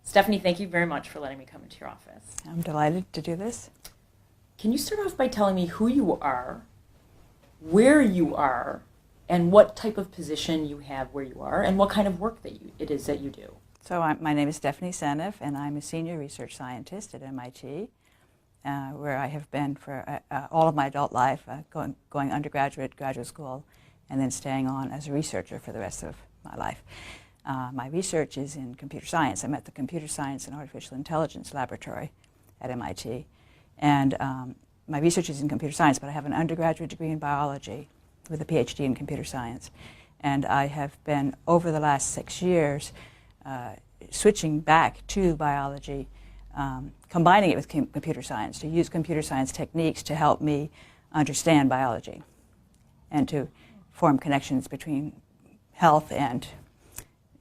Stephanie, thank you very much for letting me come into your office. I'm delighted to do this. Can you start off by telling me who you are, where you are, and what type of position you have where you are, and what kind of work it is that you do? So my name is Stephanie Seneff, and I'm a senior research scientist at MIT, where I have been for all of my adult life, going undergraduate, graduate school, and then staying on as a researcher for the rest of my life. My research is in computer science. I'm at the Computer Science and Artificial Intelligence Laboratory at MIT. And my research is in computer science, but I have an undergraduate degree in biology with a PhD in computer science. And I have been, over the last 6 years, switching back to biology, combining it with computer science, to use computer science techniques to help me understand biology and to form connections between health and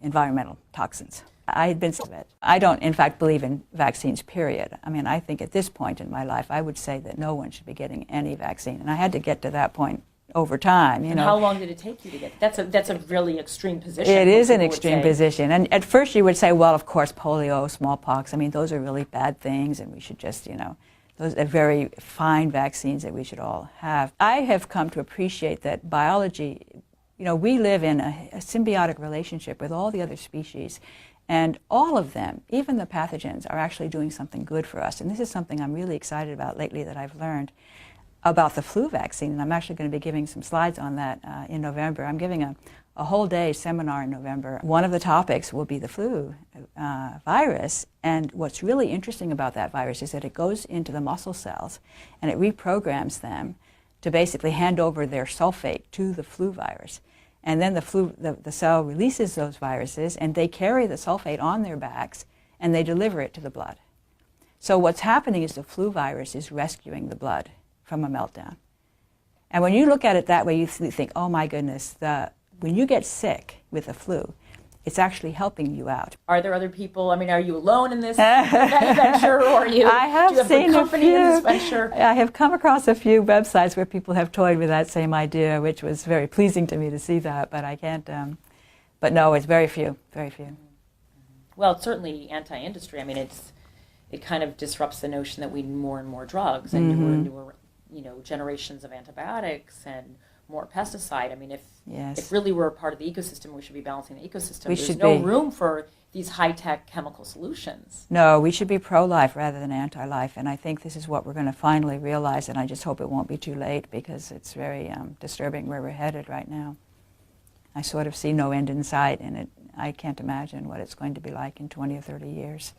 environmental toxins. I had been it. I don't, in fact, believe in vaccines, period. I mean, I think at this point in my life, I would say that no one should be getting any vaccine. And I had to get to that point over time. And how long did it take you to get? That's a really extreme position. It is an extreme position. And at first you would say, well, of course, polio, smallpox, I mean, those are really bad things, and we should just, those are very fine vaccines that we should all have. I have come to appreciate that biology, we live in a symbiotic relationship with all the other species, and all of them, even the pathogens, are actually doing something good for us. And this is something I'm really excited about lately that I've learned about the flu vaccine, and I'm actually going to be giving some slides on that in November. I'm giving a whole day seminar in November. One of the topics will be the flu virus, and what's really interesting about that virus is that it goes into the muscle cells and it reprograms them to basically hand over their sulfate to the flu virus. And then the cell releases those viruses, and they carry the sulfate on their backs, and they deliver it to the blood. So what's happening is the flu virus is rescuing the blood from a meltdown. And when you look at it that way, you think, oh my goodness, when you get sick with the flu, it's actually helping you out. Are there other people? I mean, are you alone in this venture, or do you have a company in this venture? I have come across a few websites where people have toyed with that same idea, which was very pleasing to me to see that, but I can't, but no, it's very few, very few. Well, it's certainly anti-industry. I mean, it kind of disrupts the notion that we need more and more drugs and newer generations of antibiotics and more pesticide. I mean, if really we're a part of the ecosystem, we should be balancing the ecosystem. There's no room for these high-tech chemical solutions. No, we should be pro-life rather than anti-life, and I think this is what we're going to finally realize, and I just hope it won't be too late, because it's very disturbing where we're headed right now. I sort of see no end in sight, and I can't imagine what it's going to be like in 20 or 30 years.